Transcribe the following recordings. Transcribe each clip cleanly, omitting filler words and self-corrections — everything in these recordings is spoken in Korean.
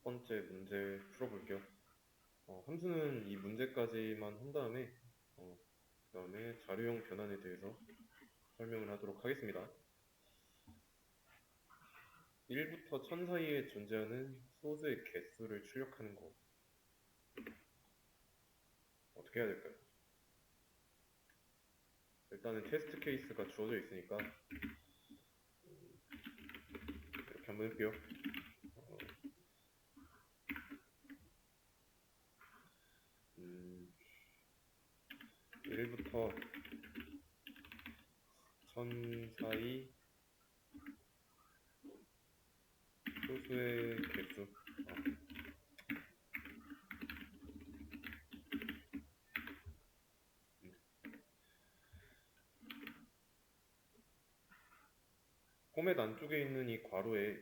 번째 문제 풀어볼게요. 함수는 이 문제까지만 한 다음에 그 다음에 자료형 변환에 대해서 설명을 하도록 하겠습니다. 1부터 1000 사이에 존재하는 소수의 개수를 출력하는 거 어떻게 해야 될까요? 일단은 테스트 케이스가 주어져 있으니까 이렇게 한번 해볼게요. 1부터 1000 사이 소수의 개수 포맷 안쪽에 있는 이 괄호에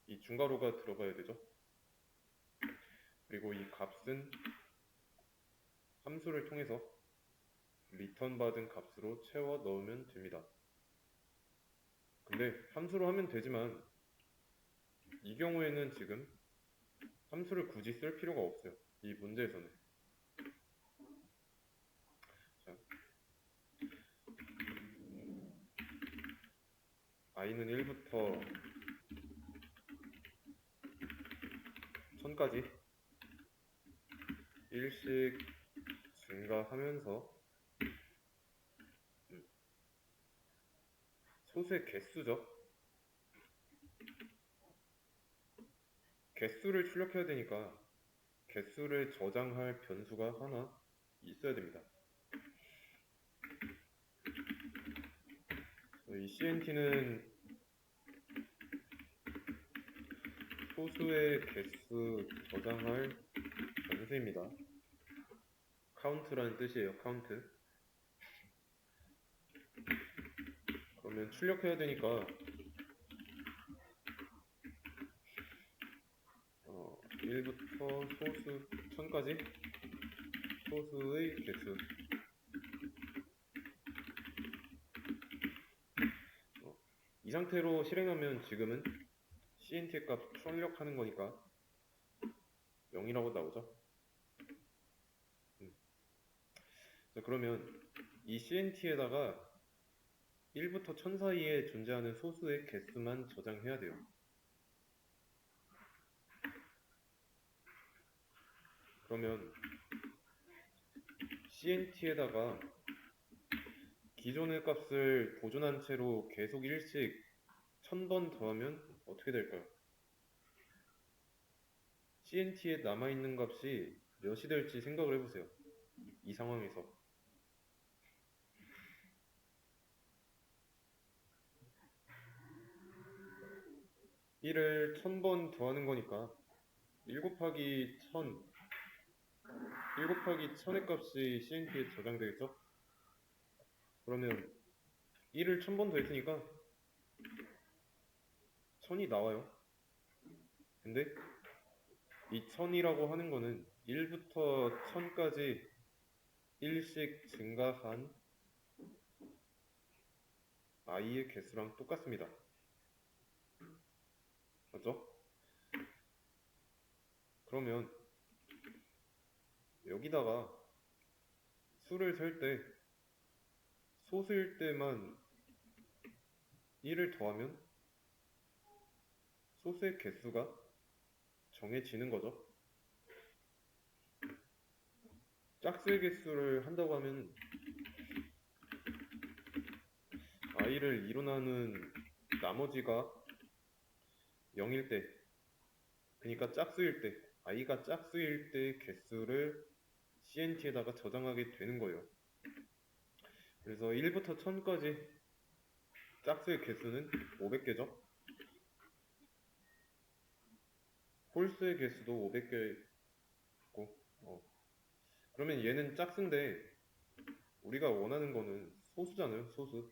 이 중괄호가 들어가야 되죠. 그리고 이 값은 함수를 통해서 리턴 받은 값으로 채워 넣으면 됩니다. 근데 함수로 하면 되지만 이 경우에는 지금 함수를 굳이 쓸 필요가 없어요. 이 문제에서는. 자, i는 1부터 1000까지 1씩 증가하면서 소수의 개수죠. 개수를 출력해야 되니까 개수를 저장할 변수가 하나 있어야 됩니다. 이 CNT는 소수의 개수 저장할 변수입니다. count라는 뜻이에요. count. 그러면 출력해야 되니까 1부터 소수 1000까지 소수의 개수 이 상태로 실행하면 지금은 CNT의 값 출력하는 거니까 0이라고 나오죠. 자, 그러면 이 CNT에다가 1부터 1000 사이에 존재하는 소수의 개수만 저장해야 돼요. 그러면 CNT에다가 기존의 값을 보존한 채로 계속 1씩 1000번 더하면 어떻게 될까요? CNT에 남아있는 값이 몇이 될지 생각을 해보세요. 이 상황에서. 1을 1000번 더하는 거니까 1 곱하기 1000 1 곱하기 1000의 값이 CNT에 저장되겠죠? 그러면 1을 1000번 더했으니까 1000이 나와요. 근데 이 1000이라고 하는 거는 1부터 1000까지 1씩 증가한 i의 개수랑 똑같습니다. 맞죠? 그러면 여기다가 수를 셀 때 소수일 때만 1을 더하면 소수의 개수가 정해지는 거죠. 짝수의 개수를 한다고 하면 i를 2로 나눈 나머지가 0일 때, 그러니까 짝수일 때, i가 짝수일 때 개수를 CNT에다가 저장하게 되는 거예요. 그래서 1부터 1000까지 짝수의 개수는 500개죠. 홀수의 개수도 500개고 그러면 얘는 짝수인데 우리가 원하는 거는 소수잖아요. 소수.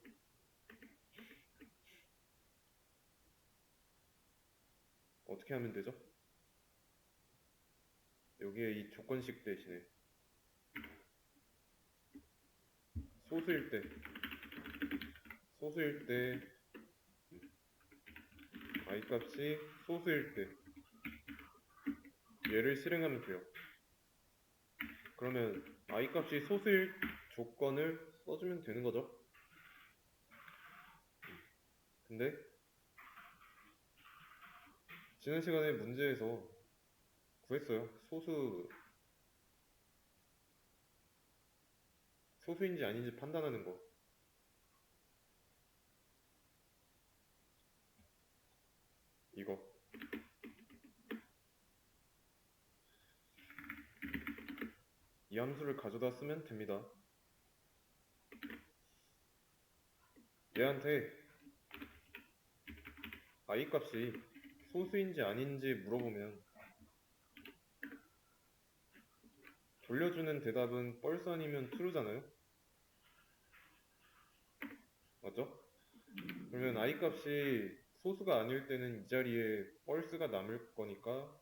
어떻게 하면 되죠? 여기에 이 조건식 대신에 소수일 때 i 값이 소수일 때 얘를 실행하면 돼요. 그러면 i 값이 소수일 조건을 써주면 되는 거죠. 근데 지난 시간에 문제에서 구했어요. 소수인지 아닌지 판단하는 거. 이거. 이 함수를 가져다 쓰면 됩니다. 얘한테 i 값이 소수인지 아닌지 물어보면 돌려주는 대답은 false 아니면 true잖아요. 맞죠? 그러면 i 값이 소수가 아닐 때는 이 자리에 false가 남을 거니까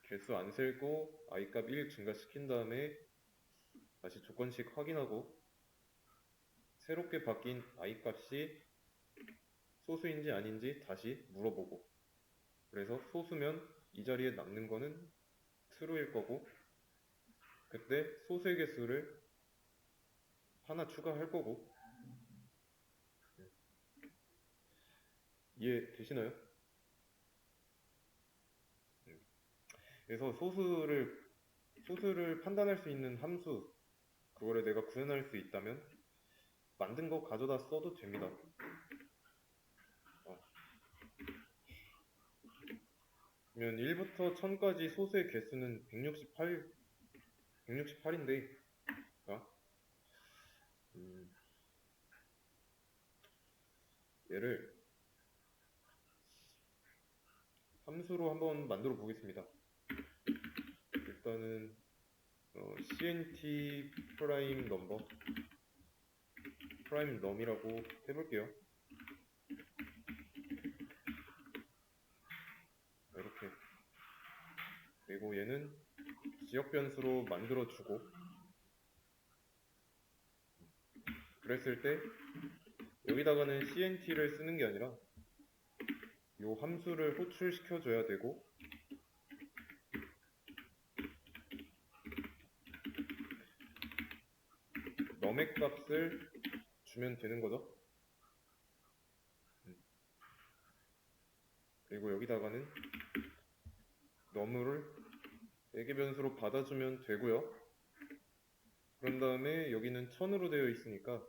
개수 안 세고 i 값 1 증가시킨 다음에 다시 조건식 확인하고 새롭게 바뀐 i 값이 소수인지 아닌지 다시 물어보고, 그래서 소수면 이 자리에 남는 거는 true일 거고, 그때 소수의 개수를 하나 추가할 거고. 이해되시나요? 그래서 소수를 판단할 수 있는 함수, 그거를 내가 구현할 수 있다면 만든 거 가져다 써도 됩니다. 그러면 1부터 1000까지 소수의 개수는 168인데, 얘를 함수로 한번 만들어 보겠습니다. 일단은 cnt 프라임 넘버 프라임 넘이라고 해볼게요. 이렇게. 그리고 얘는 지역 변수로 만들어 주고, 그랬을 때 여기다가는 cnt를 쓰는 게 아니라 요 함수를 호출시켜 줘야 되고, 넘의 값을 주면 되는 거죠. 그리고 여기다가는 넘을 매개 변수로 받아주면 되고요. 그런 다음에 여기는 1000으로 되어 있으니까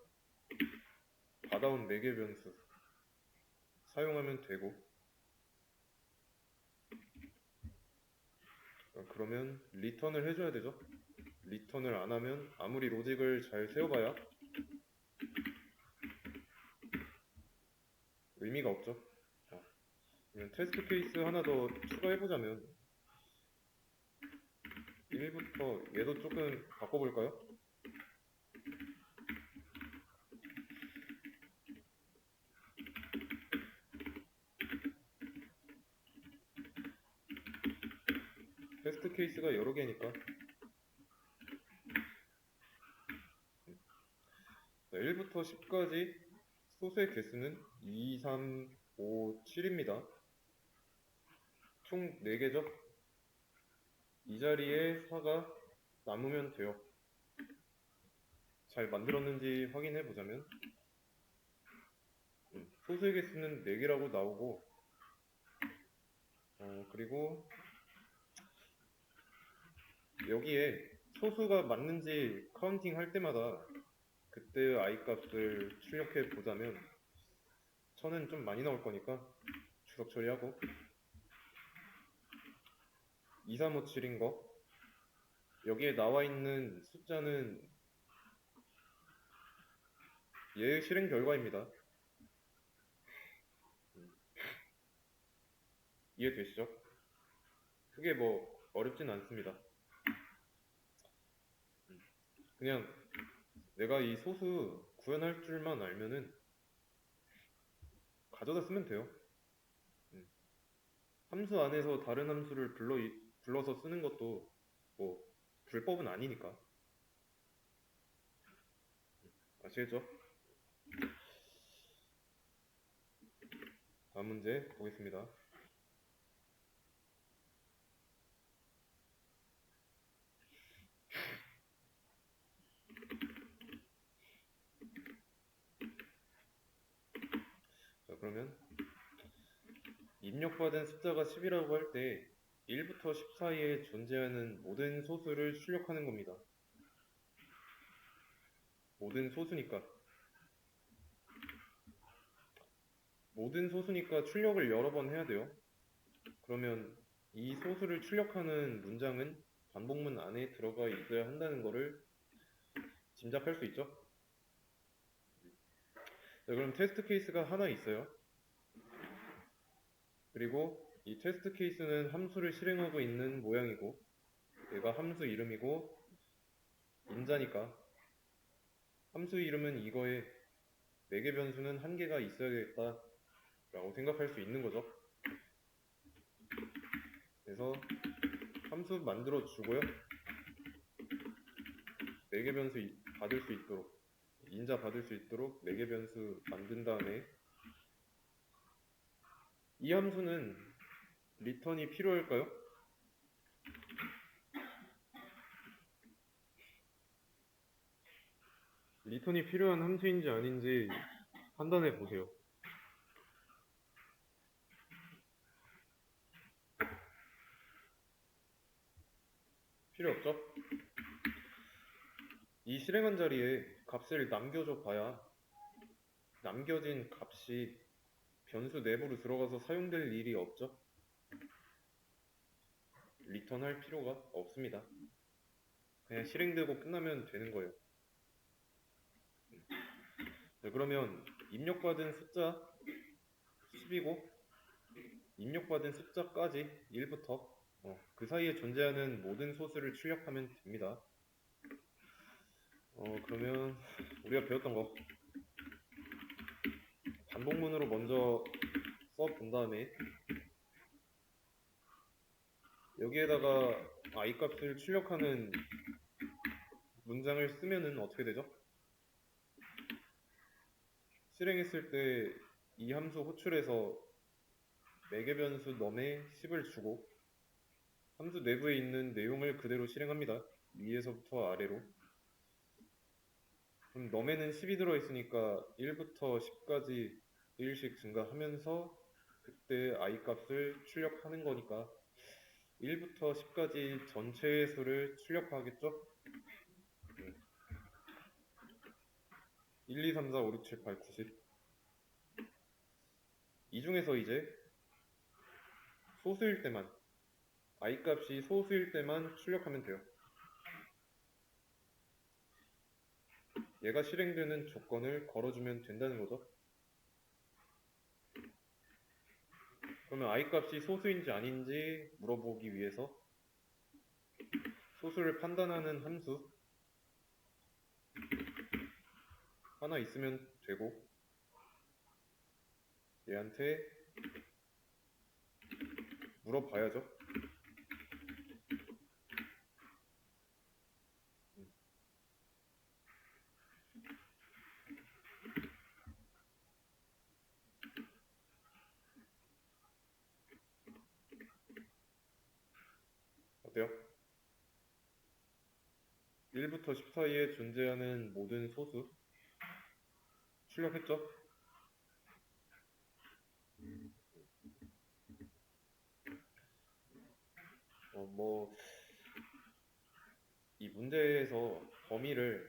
받아온 매개 변수 사용하면 되고, 그러면 리턴을 해줘야 되죠. 리턴을 안 하면 아무리 로직을 잘 세워봐야 의미가 없죠. 그러면 테스트 케이스 하나 더 추가해보자면 1부터 얘도 조금 바꿔볼까요? 테스트 케이스가 여러 개니까 1부터 10까지 소수의 개수는 2, 3, 5, 7입니다. 총 4개죠? 이 자리에 4가 남으면 돼요. 잘 만들었는지 확인해 보자면 소수의 개수는 4개라고 나오고, 그리고 여기에 소수가 맞는지 카운팅 할 때마다 그때 i 값을 출력해 보자면 1000은 좀 많이 나올 거니까 주석 처리하고, 2357인 거, 여기에 나와 있는 숫자는 얘의 실행 결과입니다. 이해되시죠? 크게 뭐 어렵진 않습니다. 그냥 내가 이 소수 구현할 줄만 알면은 가져다 쓰면 돼요. 함수 안에서 다른 함수를 불러서 쓰는 것도 뭐 불법은 아니니까. 아시겠죠? 다음 문제 보겠습니다. 그러면 입력받은 숫자가 10이라고 할 때 1부터 10 사이에 존재하는 모든 소수를 출력하는 겁니다. 모든 소수니까 출력을 여러 번 해야 돼요. 그러면 이 소수를 출력하는 문장은 반복문 안에 들어가 있어야 한다는 거를 짐작할 수 있죠. 자, 그럼 테스트 케이스가 하나 있어요. 그리고 이 테스트 케이스는 함수를 실행하고 있는 모양이고, 얘가 함수 이름이고 인자니까 함수 이름은 이거에 매개 변수는 한 개가 있어야겠다 라고 생각할 수 있는 거죠. 그래서 함수 만들어 주고요. 매개 변수 받을 수 있도록, 인자 받을 수 있도록 매개 변수 만든 다음에 이 함수는 리턴이 필요할까요? 리턴이 필요한 함수인지 아닌지 판단해 보세요. 필요 없죠? 이 실행한 자리에 값을 남겨줘 봐야 남겨진 값이 변수 내부로 들어가서 사용될 일이 없죠? 리턴할 필요가 없습니다. 그냥 실행되고 끝나면 되는 거예요. 네, 그러면 입력받은 숫자 10이고 입력받은 숫자까지 1부터 그 사이에 존재하는 모든 소수를 출력하면 됩니다. 그러면 우리가 배웠던 거 반복문으로 먼저 써본 다음에 여기에다가 i 값을 출력하는 문장을 쓰면은 어떻게 되죠? 실행했을 때 이 함수 호출에서 매개 변수 num에 10을 주고 함수 내부에 있는 내용을 그대로 실행합니다. 위에서부터 아래로. 그럼 num에는 10이 들어있으니까 1부터 10까지 1씩 증가하면서 그때 i 값을 출력하는 거니까 1부터 10까지 전체의 수를 출력하겠죠? 1, 2, 3, 4, 5, 6, 7, 8, 9, 10. 이 중에서 이제 소수일 때만, i 값이 소수일 때만 출력하면 돼요. 얘가 실행되는 조건을 걸어주면 된다는 거죠. 그러면 i 값이 소수인지 아닌지 물어보기 위해서 소수를 판단하는 함수 하나 있으면 되고 얘한테 물어봐야죠. 어때요? 1부터 10 사이에 존재하는 모든 소수 출력했죠? 이 문제에서 범위를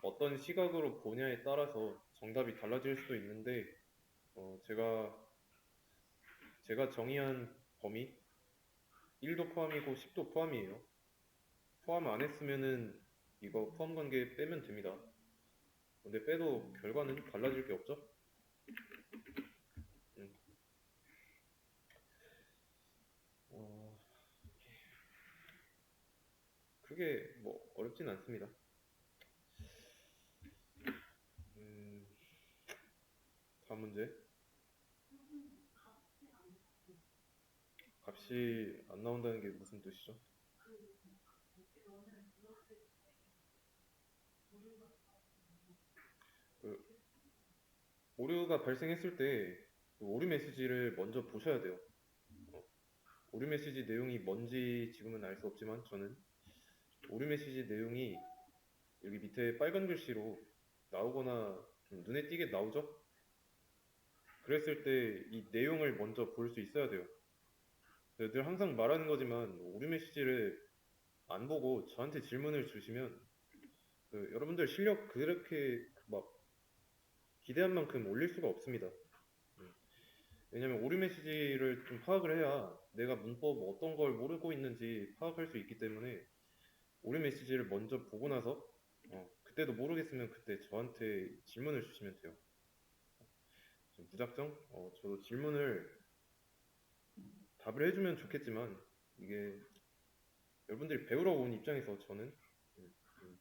어떤 시각으로 보냐에 따라서 정답이 달라질 수도 있는데 제가 정의한 범위 1도 포함이고 10도 포함이에요. 포함 안 했으면은 이거 포함 관계 빼면 됩니다. 근데 빼도 결과는 달라질 게 없죠? 음. 그게 뭐 어렵진 않습니다. 다음 문제. 값이 안 나온다는 게 무슨 뜻이죠? 그 오류가 발생했을 때그 오류 메시지를 먼저 보셔야 돼요. 오류 메시지 내용이 뭔지 지금은 알 수 없지만 저는 오류 메시지 내용이 여기 밑에 빨간 글씨로 나오거나 좀 눈에 띄게 나오죠? 그랬을 때 이 내용을 먼저 볼 수 있어야 돼요. 늘 항상 말하는 거지만 오류 메시지를 안 보고 저한테 질문을 주시면 여러분들 실력 그렇게 막 기대한 만큼 올릴 수가 없습니다. 왜냐면 오류 메시지를 좀 파악을 해야 내가 문법 어떤 걸 모르고 있는지 파악할 수 있기 때문에 오류 메시지를 먼저 보고 나서 그때도 모르겠으면 그때 저한테 질문을 주시면 돼요. 무작정 저도 질문을 답을 해주면 좋겠지만 이게 여러분들이 배우러 온 입장에서 저는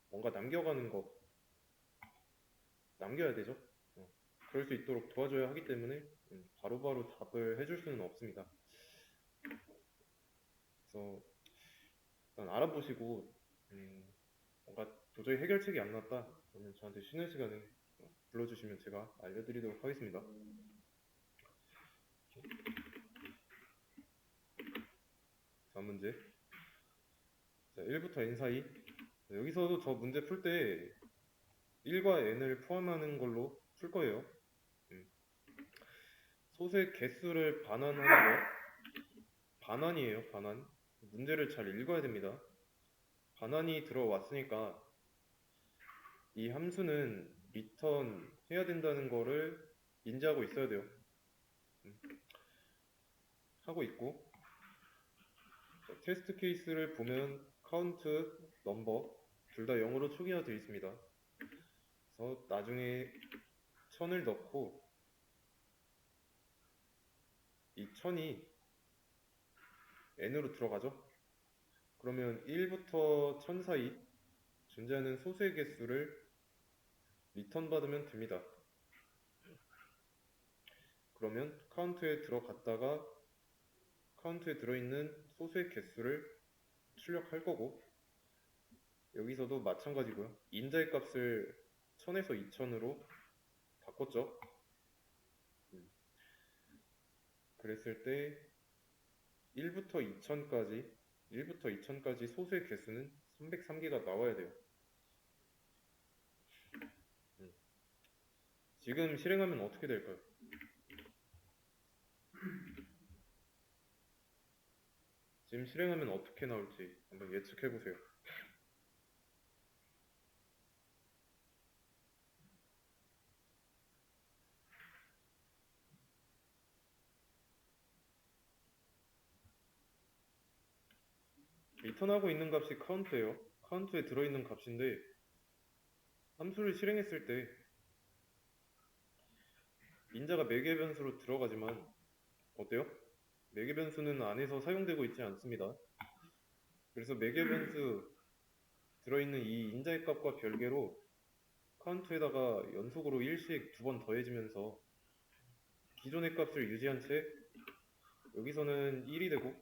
뭔가 남겨가는 거 남겨야 되죠. 그럴 수 있도록 도와줘야 하기 때문에 바로바로 답을 해줄 수는 없습니다. 그래서 일단 알아보시고 뭔가 도저히 해결책이 안 났다 그러면 저한테 쉬는 시간에 불러주시면 제가 알려드리도록 하겠습니다. 다음 문제. 자, 1부터 n 사이. 여기서도 저 문제 풀 때 1과 n을 포함하는 걸로 풀 거예요. 소수의 개수를 반환하는 거. 반환이에요, 반환. 문제를 잘 읽어야 됩니다. 반환이 들어왔으니까 이 함수는 리턴 해야 된다는 거를 인지하고 있어야 돼요. 하고 있고 테스트 케이스를 보면 카운트, 넘버 둘 다 0으로 초기화 되어 있습니다. 그래서 나중에 1000을 넣고 이 1000이 n으로 들어가죠. 그러면 1부터 1000 사이 존재하는 소수의 개수를 리턴 받으면 됩니다. 그러면 카운트에 들어갔다가 카운트에 들어있는 소수의 개수를 출력할 거고 여기서도 마찬가지고요. 인자의 값을 1000에서 2000으로 바꿨죠. 그랬을 때 1부터 2000까지 소수의 개수는 303개가 나와야 돼요. 지금 실행하면 어떻게 될까요? 지금 실행하면 어떻게 나올지 한번 예측해 보세요. 리턴하고 있는 값이 카운트예요. 카운트에 들어있는 값인데 함수를 실행했을 때 인자가 매개 변수로 들어가지만 어때요? 매개 변수는 안에서 사용되고 있지 않습니다. 그래서 매개 변수 들어있는 이 인자의 값과 별개로 카운트에다가 연속으로 1씩 두 번 더해지면서 기존의 값을 유지한 채 여기서는 1이 되고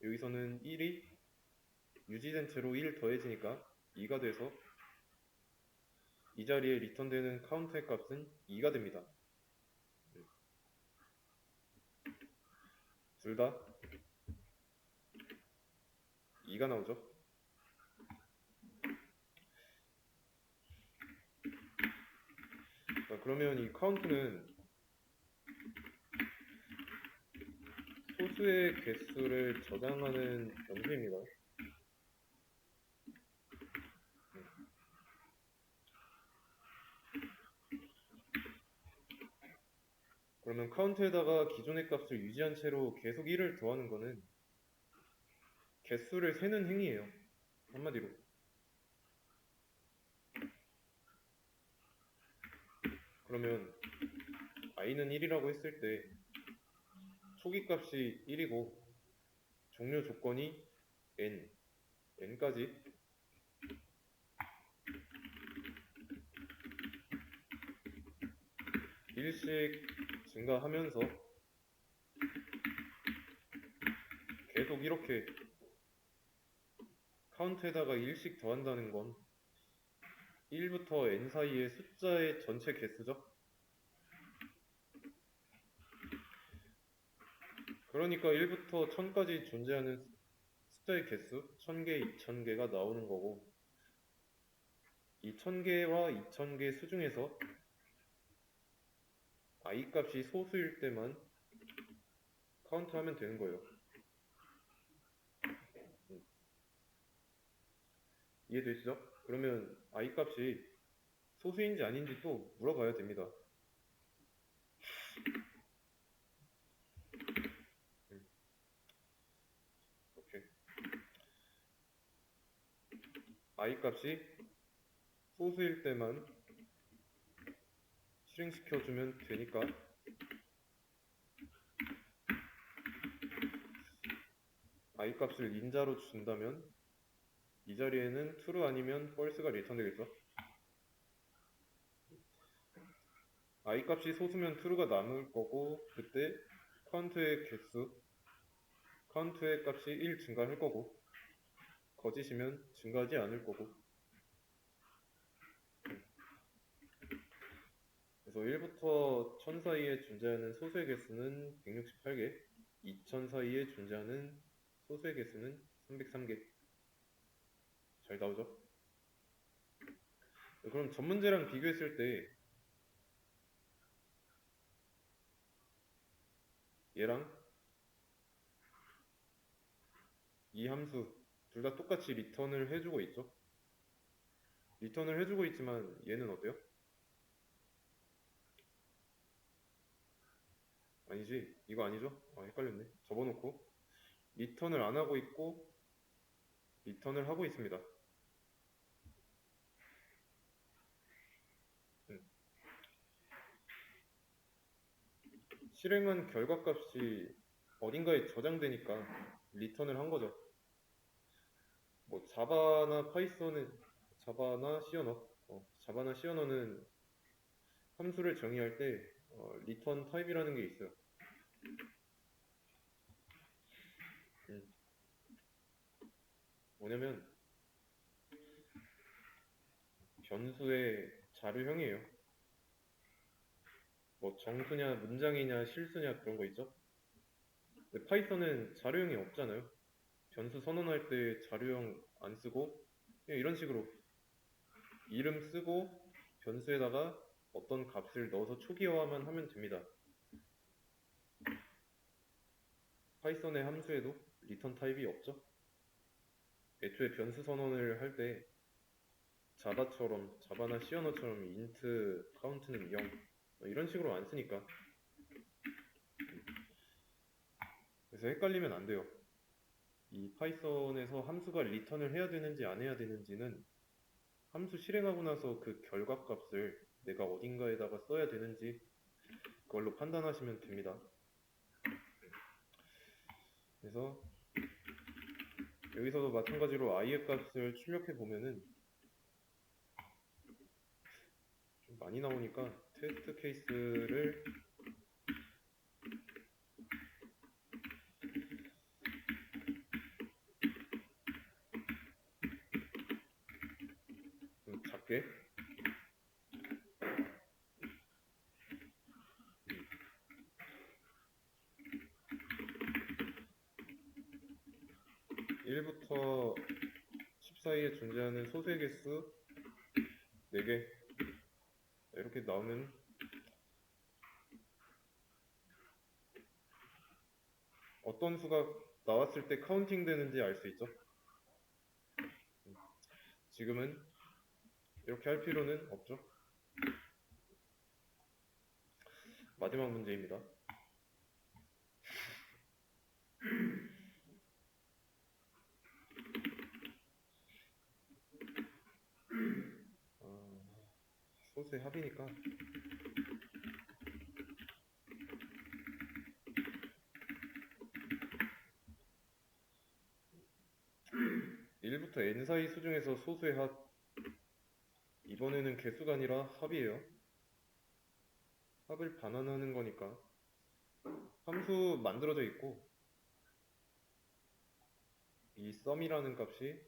여기서는 1이 유지된 채로 1 더해지니까 2가 돼서 이 자리에 리턴되는 카운트의 값은 2가 됩니다. 둘 다 2가 나오죠. 자, 그러면 이 카운트는 소수의 개수를 저장하는 변수입니다. 그러면 카운트에다가 기존의 값을 유지한 채로 계속 1을 더하는 거는 개수를 세는 행위예요. 한마디로. 그러면 i는 1이라고 했을 때 초기 값이 1이고 종료 조건이 n까지 일씩 증가하면서 계속 이렇게 카운트에다가 1씩 더한다는 건 1부터 n 사이의 숫자의 전체 개수죠. 그러니까 1부터 1000까지 존재하는 숫자의 개수 1000개, 2000개가 나오는 거고 이 1000개와 2000개 수중에서 i 값이 소수일 때만 카운트하면 되는 거예요. 이해되시죠? 그러면 i 값이 소수인지 아닌지 또 물어봐야 됩니다. 오케이. i 값이 소수일 때만 실행시켜주면 되니까 i 값을 인자로 준다면 이 자리에는 true 아니면 false가 리턴 되겠죠? i 값이 소수면 true가 남을 거고 그때 카운트의 값이 1 증가할 거고 거짓이면 증가하지 않을 거고 그래서 1부터 1000 사이에 존재하는 소수의 개수는 168개 2000 사이에 존재하는 소수의 개수는 303개 잘 나오죠? 그럼 전 문제랑 비교했을 때 얘랑 이 함수 둘 다 똑같이 리턴을 해주고 있죠? 리턴을 해주고 있지만 얘는 어때요? 아니지? 이거 아니죠? 아, 헷갈렸네. 접어놓고 리턴을 안 하고 있고 리턴을 하고 있습니다. 실행한 결과값이 어딘가에 저장되니까 리턴을 한 거죠. 뭐 자바나 C 언어는 함수를 정의할 때 리턴 타입이라는 게 있어요. 뭐냐면 변수의 자료형이에요. 뭐 정수냐 문장이냐 실수냐 그런 거 있죠. 근데 파이썬은 자료형이 없잖아요. 변수 선언할 때 자료형 안 쓰고 그냥 이런 식으로 이름 쓰고 변수에다가 어떤 값을 넣어서 초기화만 하면 됩니다. 파이썬의 함수에도 리턴 타입이 없죠. 애초에 변수 선언을 할 때 자바나 C 언어처럼 int 카운트는 0 이런 식으로 안 쓰니까 그래서 헷갈리면 안 돼요. 이 파이썬에서 함수가 리턴을 해야 되는지 안 해야 되는지는 함수 실행하고 나서 그 결과값을 내가 어딘가에다가 써야 되는지 그걸로 판단하시면 됩니다. 그래서 여기서도 마찬가지로 i의 값을 출력해 보면은 좀 많이 나오니까 테스트 케이스를 좀 작게 1부터 10 사이에 존재하는 소수의 개수 4개 이렇게 나오면 어떤 수가 나왔을 때 카운팅 되는지 알 수 있죠? 지금은 이렇게 할 필요는 없죠? 마지막 문제입니다. 소수의 합이니까 1부터 n 사이 수 중에서 소수의 합 이번에는 개수가 아니라 합이에요. 합을 반환하는 거니까 함수 만들어져 있고 이 sum이라는 값이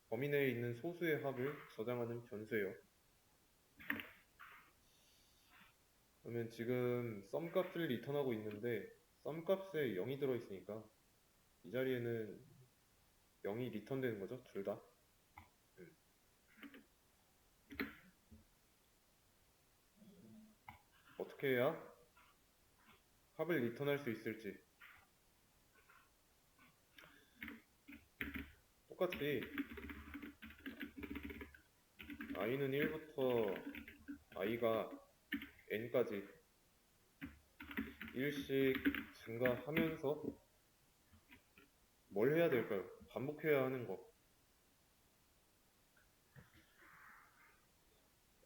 범위 내에 있는 소수의 합을 저장하는 변수예요. 그러면 지금 sum 값을 리턴하고 있는데 sum 값에 0이 들어있으니까 이 자리에는 0이 리턴되는 거죠, 둘 다. 어떻게 해야 합을 리턴할 수 있을지. 똑같이 i는 1부터 i가 n까지 1씩 증가하면서 뭘 해야 될까요? 반복해야 하는 거.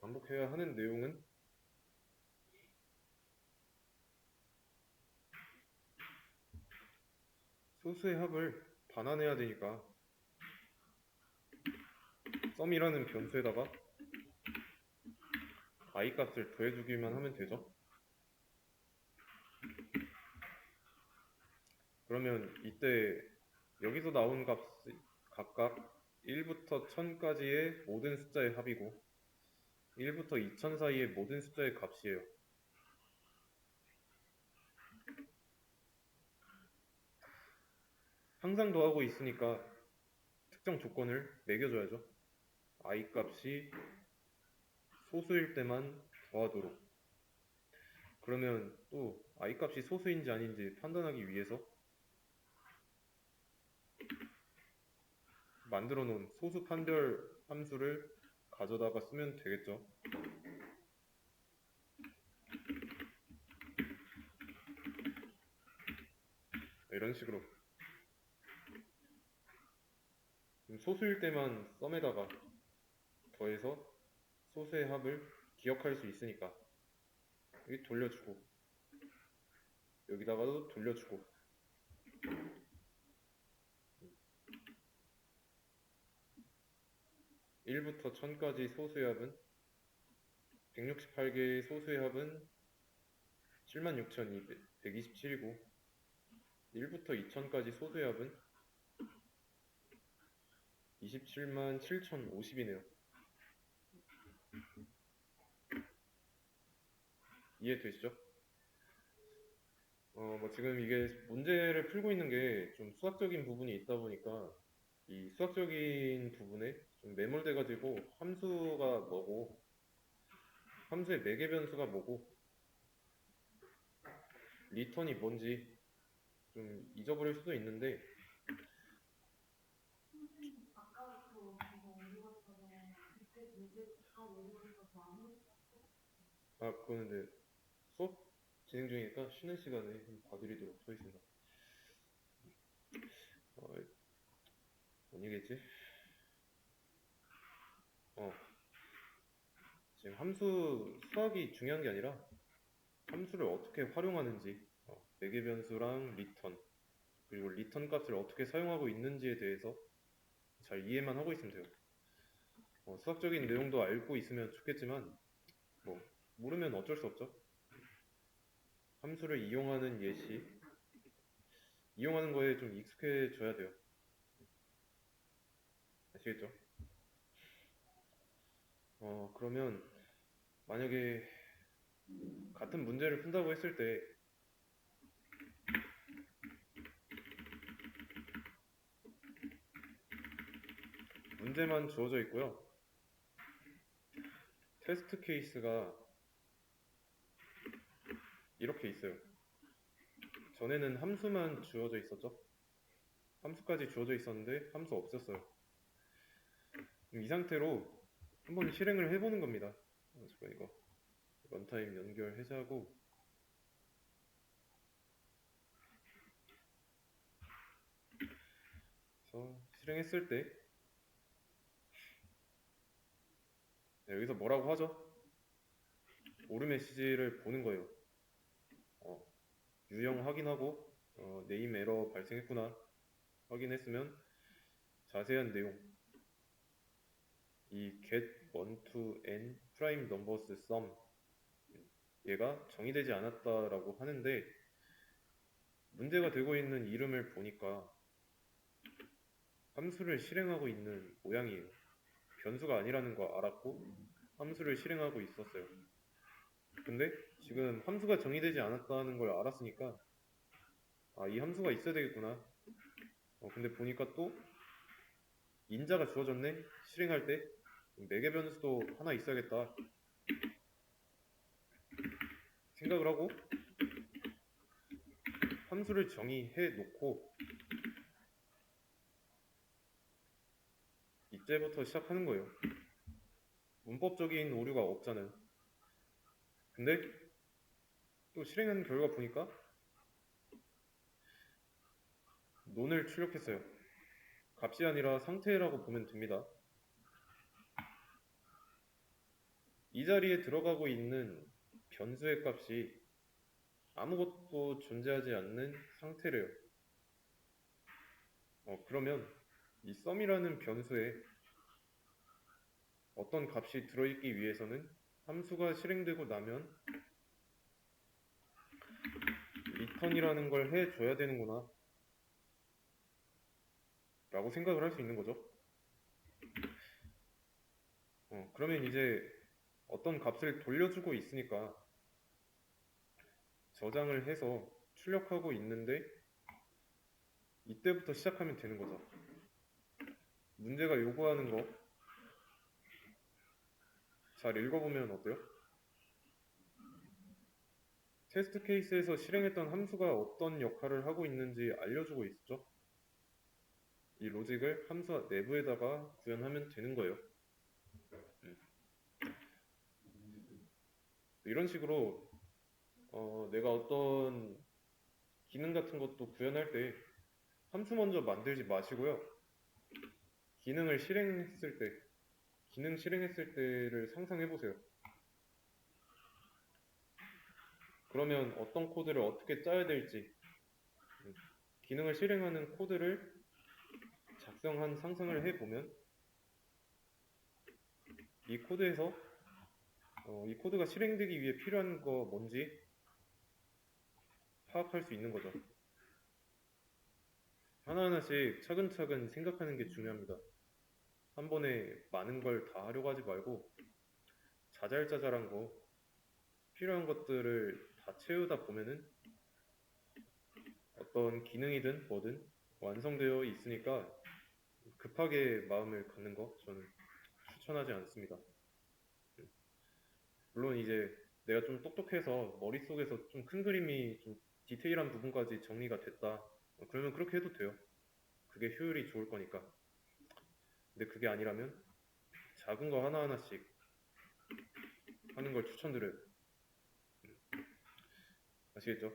반복해야 하는 내용은 소수의 합을 반환해야 되니까 sum이라는 변수에다가 i 값을 더해주기만 하면 되죠. 그러면 이때 여기서 나온 값이 각각 1부터 1000까지의 모든 숫자의 합이고 1부터 2000 사이의 모든 숫자의 값이에요. 항상 더하고 있으니까 특정 조건을 매겨줘야죠. i 값이 소수일 때만 더하도록. 그러면 또 i 값이 소수인지 아닌지 판단하기 위해서 만들어 놓은 소수 판별 함수를 가져다가 쓰면 되겠죠. 이런 식으로 소수일 때만 sum에다가 더해서 소수의 합을 기억할 수 있으니까 여기 돌려주고 여기다가도 돌려주고 1부터 1000까지 소수의 합은 168개의 소수의 합은 76,127이고 1부터 2000까지 소수의 합은 277,050이네요. 이해되시죠? 뭐 지금 이게 문제를 풀고 있는 게 좀 수학적인 부분이 있다 보니까 이 수학적인 부분에 좀 매몰돼가지고 함수가 뭐고 함수의 매개 변수가 뭐고 리턴이 뭔지 좀 잊어버릴 수도 있는데 그거는 근데 수업 진행 중이니까 쉬는 시간에 한번 봐드리도록 하겠습니다. 뭔 얘기했지? 지금 함수 수학이 중요한 게 아니라 함수를 어떻게 활용하는지 매개 변수랑 리턴 그리고 리턴 값을 어떻게 사용하고 있는지에 대해서 잘 이해만 하고 있으면 돼요. 수학적인 내용도 알고 있으면 좋겠지만 뭐 모르면 어쩔 수 없죠. 함수를 이용하는 예시 이용하는 거에 좀 익숙해져야 돼요. 아시겠죠? 그러면 만약에 같은 문제를 푼다고 했을 때 문제만 주어져 있고요. 테스트 케이스가 이렇게 있어요. 전에는 함수만 주어져 있었죠. 함수까지 주어져 있었는데 함수 없었어요. 이 상태로 한번 실행을 해보는 겁니다. 잠깐 이거 런타임 연결 해제하고 그래서 실행했을 때 여기서 뭐라고 하죠? 오류 메시지를 보는 거예요. 유형 확인하고 네임 에러 발생했구나 확인했으면 자세한 내용 이 get 1 to n prime numbers sum 얘가 정의되지 않았다라고 하는데 문제가 되고 있는 이름을 보니까 함수를 실행하고 있는 모양이에요. 변수가 아니라는 거 알았고 함수를 실행하고 있었어요. 근데 지금 함수가 정의되지 않았다는 걸 알았으니까 이 함수가 있어야 되겠구나. 근데 보니까 또 인자가 주어졌네. 실행할 때 매개 변수도 하나 있어야겠다. 생각을 하고 함수를 정의해 놓고 이제부터 시작하는 거예요. 문법적인 오류가 없잖아요. 근데 또 실행한 결과 보니까 논을 출력했어요. 값이 아니라 상태라고 보면 됩니다. 이 자리에 들어가고 있는 변수의 값이 아무것도 존재하지 않는 상태래요. 그러면 이 sum이라는 변수에 어떤 값이 들어있기 위해서는 함수가 실행되고 나면 return이라는 걸 해줘야 되는구나 라고 생각을 할 수 있는 거죠. 그러면 이제 어떤 값을 돌려주고 있으니까 저장을 해서 출력하고 있는데 이때부터 시작하면 되는 거죠. 문제가 요구하는 거 잘 읽어보면 어때요? 테스트 케이스에서 실행했던 함수가 어떤 역할을 하고 있는지 알려주고 있죠. 이 로직을 함수 내부에다가 구현하면 되는 거예요. 이런 식으로 내가 어떤 기능 같은 것도 구현할 때 함수 먼저 만들지 마시고요. 기능 실행했을 때를 상상해 보세요. 그러면 어떤 코드를 어떻게 짜야 될지, 기능을 실행하는 코드를 작성한 상상을 해보면 이 코드에서 이 코드가 실행되기 위해 필요한 거 뭔지 파악할 수 있는 거죠. 하나하나씩 차근차근 생각하는 게 중요합니다. 한 번에 많은 걸 다 하려고 하지 말고 자잘자잘한 거, 필요한 것들을 다 채우다 보면은 어떤 기능이든 뭐든 완성되어 있으니까 급하게 마음을 갖는 거 저는 추천하지 않습니다. 물론 이제 내가 좀 똑똑해서 머릿속에서 좀 큰 그림이 좀 디테일한 부분까지 정리가 됐다. 그러면 그렇게 해도 돼요. 그게 효율이 좋을 거니까. 근데 그게 아니라면 작은 거 하나하나씩 하는 걸 추천드려요. 아시겠죠?